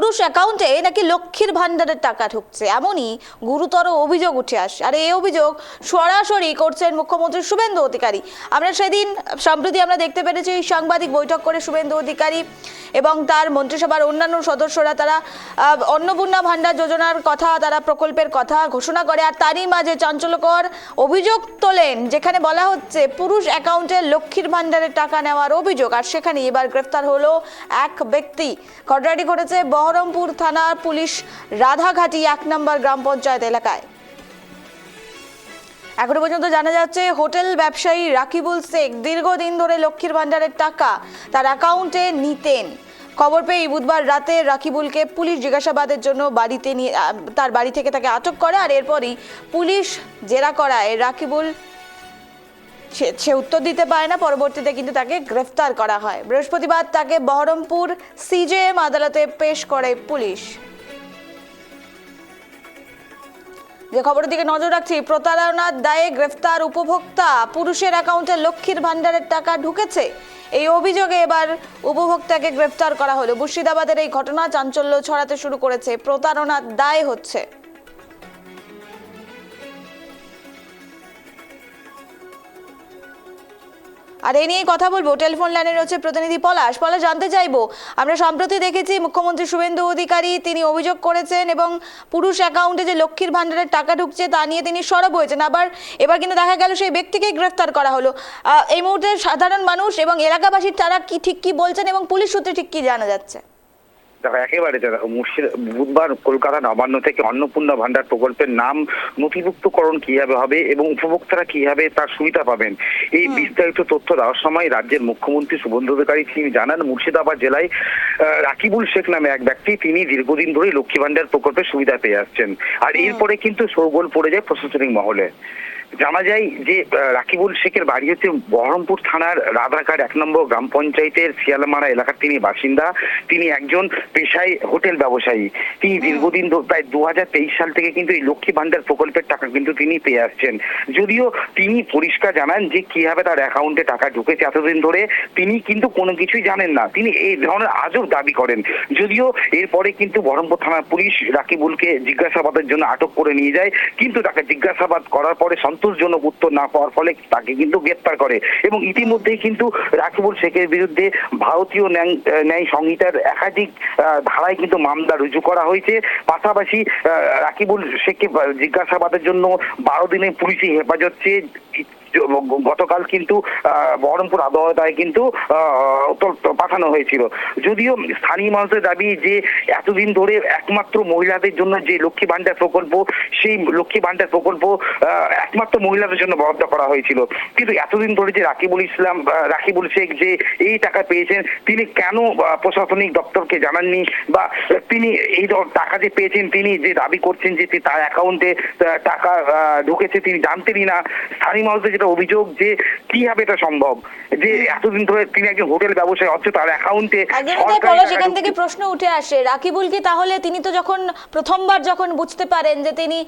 পুরুষ অ্যাকাউন্টে নাকি লক্ষ্মীর ভান্ডারের টাকা ঢুকছে, এমনই গুরুতর অভিযোগ উঠে আসে। আর এই অভিযোগ সরাসরি করছেন মুখ্যমন্ত্রী শুভেন্দু অধিকারী। আমরা সেদিন সম্প্রতি আমরা দেখতে পেরেছি সাংবাদিক বৈঠক করে শুভেন্দু অধিকারী এবং তার মন্ত্রিসভার অন্যান্য সদস্যরা তারা অন্নপূর্ণা ভান্ডার যোজনার কথা, তারা প্রকল্পের কথা ঘোষণা করে। আর তারই মাঝে চাঞ্চল্যকর অভিযোগ তোলেন, যেখানে বলা হচ্ছে পুরুষ অ্যাকাউন্টে লক্ষ্মীর ভান্ডারের টাকা নেওয়ার অভিযোগ। আর সেখানে এবার গ্রেফতার হলো এক ব্যক্তি। ঘটনাটি ঘটেছে বহরমপুর থানার পুলিশ রাধাঘাটি 1 নম্বর গ্রাম পঞ্চায়েত এলাকায়। এখনো পর্যন্ত জানা যাচ্ছে হোটেল ব্যবসায়ী রাকিবুল শেখ দীর্ঘদিন ধরে লক্ষ্মীর ভান্ডারের টাকা তার অ্যাকাউন্টে নিতেন। খবর পেয়ে বুধবার রাতে রাকিবুলকে পুলিশ জিজ্ঞাসাবাদের জন্য বাড়িতে নিয়ে তার বাড়ি থেকে তাকে আটক করে। আর এরপরই পুলিশ জেরা করায় রাকিবুল সে উত্তর দিতে পারে না। পরবর্তীতে কিন্তু তাকে গ্রেফতার করা হয়। বৃহস্পতিবার তাকে বহরমপুর সিজেএম আদালতে পেশ করে পুলিশ। যে খবরের দিকে নজর রাখছি, প্রতারণার দায়ে গ্রেফতার উপভোক্তা। পুরুষের অ্যাকাউন্টে লক্ষ্মীর ভান্ডারের টাকা ঢুকেছে, এই অভিযোগে এবার উপভোক্তাকে গ্রেফতার করা হলো। মুর্শিদাবাদের এই ঘটনা চাঞ্চল্য ছড়াতে শুরু করেছে। প্রতারণার দায় হচ্ছে। আর এই নিয়ে কথা বলবো, টেলিফোন লাইনে রয়েছে প্রতিনিধি পলাশ। জানতে চাইবো, আমরা সম্প্রতি দেখেছি মুখ্যমন্ত্রী শুভেন্দু অধিকারী তিনি অভিযোগ করেছেন এবং পুরুষ অ্যাকাউন্টে যে লক্ষ্মীর ভান্ডারের টাকা ঢুকছে তা নিয়ে তিনি সরব হয়েছেন। এবার কিন্তু দেখা গেল সেই ব্যক্তিকে গ্রেফতার করা হলো। এই মুহূর্তে সাধারণ মানুষ এবং এলাকাবাসী তারা কি বলছেন এবং পুলিশ সূত্রে ঠিক কি জানা যাচ্ছে? দেখো, একেবারে দেখো, বুধবার কলকাতা নবান্ন থেকে অন্নপূর্ণা ভান্ডার প্রকল্পের নাম নথিভুক্তকরণ কিভাবে হবে এবং উপভোক্তারা কিভাবে তার সুবিধা পাবেন, এই বিস্তারিত তথ্য দেওয়ার সময় রাজ্যের মুখ্যমন্ত্রী শুভেন্দু অধিকারী তিনি জানান, মুর্শিদাবাদ জেলায় রাকিবুল শেখ নামে এক ব্যক্তি তিনি দীর্ঘদিন ধরে লক্ষ্মী ভান্ডার প্রকল্পের সুবিধা পেয়ে আসছেন। আর এরপরে কিন্তু শোরগোল পড়ে যায় প্রশাসনিক মহলে। জানা যায় যে রাকিবুল শেখের বাড়ি হচ্ছে বহরমপুর থানার রাধাঘাট 1 নম্বর গ্রাম পঞ্চায়েতের শিয়ালমারা এলাকার তিনি বাসিন্দা। তিনি একজন পেশায় হোটেল ব্যবসায়ী। তিনি দীর্ঘদিন প্রায় 2023 সাল থেকে কিন্তু এই লক্ষ্মী ভান্ডার প্রকল্পের টাকা কিন্তু তিনি পেয়ে আসছেন। যদিও তিনি পরিষ্কার জানান যে কিভাবে তার অ্যাকাউন্টে টাকা ঢুকেছে এতদিন ধরে তিনি কিন্তু কোনো কিছুই জানেন না। তিনি এই ধরনের আজব দাবি করেন। যদিও এরপরে কিন্তু বহরমপুর থানার পুলিশ রাকিবুলকে জিজ্ঞাসাবাদের জন্য আটক করে নিয়ে যায়, কিন্তু তাকে জিজ্ঞাসাবাদ করার পরে সন্তোষজনক উত্তর না পাওয়ার ফলে তাকে কিন্তু গ্রেপ্তার করে। এবং ইতিমধ্যেই কিন্তু রাকিবুল শেখের বিরুদ্ধে ভারতীয় ন্যায় সংহিতার একাধিক ধারায় কিন্তু মামলা রুজু করা হয়েছে। পাশাপাশি রাকিবুল শেখকে জিজ্ঞাসাবাদের জন্য 12 দিনের পুলিশি হেফাজত চেয়ে গতকাল কিন্তু বহরমপুর আদালতে কিন্তু পাঠানো হয়েছিল। যদিও স্থানীয় মানুষের দাবি যে এতদিন ধরে একমাত্র মহিলাদের জন্য যে লক্ষ্মী ভান্ডার প্রকল্প, সেই লক্ষ্মী ভান্ডার প্রকল্প একমাত্র মহিলাদের জন্য বরাদ্দ করা হয়েছিল, কিন্তু এতদিন ধরে যে রাকিবুল শেখ যে এই টাকা পেয়েছেন তিনি কেন প্রশাসনিক দপ্তরকে জানাননি, বা তিনি এই টাকা যে পেয়েছেন তিনি যে দাবি করছেন যে তার অ্যাকাউন্টে টাকা ঢুকেছে তিনি জানতেনই না। স্থানীয় মানুষদের যেটা অভিযোগ যে কিভাবে এটা সম্ভব যে এতদিন ধরে তিনি একজন হোটেল ব্যবসায়ী অথচ তার অ্যাকাউন্টে সেখান থেকে প্রশ্ন উঠে আসে, রাকিবুল কি তাহলে তিনি তো যখন প্রথমবার যখন বুঝতে পারেন যে তিনি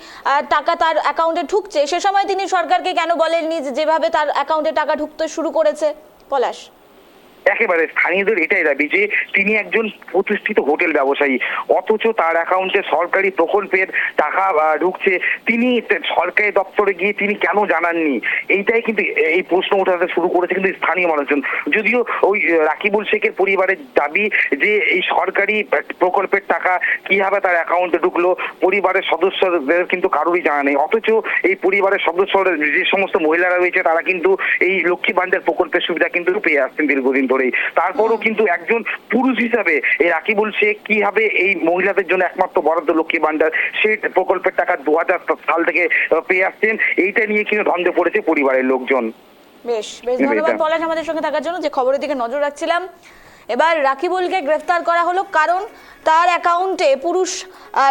টাকা তার অ্যাকাউন্টে ঢুকছে সে সময় তিনি সরকারকে কেন বলেননি যেভাবে তার অ্যাকাউন্টে টাকা ঢুকতে শুরু করেছে? পলাশ, একেবারে স্থানীয়দের এটাই দাবি যে তিনি একজন প্রতিষ্ঠিত হোটেল ব্যবসায়ী অথচ তার অ্যাকাউন্টে সরকারি প্রকল্পের টাকা ঢুকছে, তিনি সরকারি দপ্তরে গিয়ে তিনি কেন জানাননি, এইটাই কিন্তু এই প্রশ্ন উঠাতে শুরু করেছে কিন্তু স্থানীয় মানুষজন। যদিও ওই রাকিবুল শেখের পরিবারের দাবি যে এই সরকারি প্রকল্পের টাকা কিভাবে তার অ্যাকাউন্টে ঢুকলো পরিবারের সদস্যদের কিন্তু কারোরই জানা নেই। অথচ এই পরিবারের সদস্যরা যে সমস্ত মহিলারা রয়েছে তারা কিন্তু এই লক্ষ্মী ভান্ডার প্রকল্পের সুবিধা কিন্তু পেয়ে আসছেন দীর্ঘদিন ধরে। তারপরও কিন্তু একজন পুরুষ হিসাবে এই রাকিবুল শেখ কিভাবে এই মহিলাদের জন্য একমাত্র বরাদ্দ লক্ষ্মী ভান্ডার সেই প্রকল্পের টাকা 2000 সাল থেকে পেয়ে আসছেন, এইটা নিয়ে কিন্তু দ্বন্দ্বে পড়েছে পরিবারের লোকজন। বেশ ধন্যবাদ পলাশ আমাদের সঙ্গে থাকার জন্য। যে খবরের দিকে নজর রাখছিলাম, এবার রাকিবুলকে গ্রেফতার করা হলো কারণ তার অ্যাকাউন্টে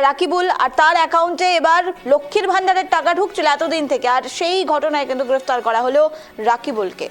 রাকিবুল আর তার অ্যাকাউন্টে এবার লক্ষ্মীর ভান্ডারের টাকা ঢুকছিল এতদিন থেকে। আর সেই ঘটনায় কিন্তু গ্রেফতার করা হলো রাকিবুলকে।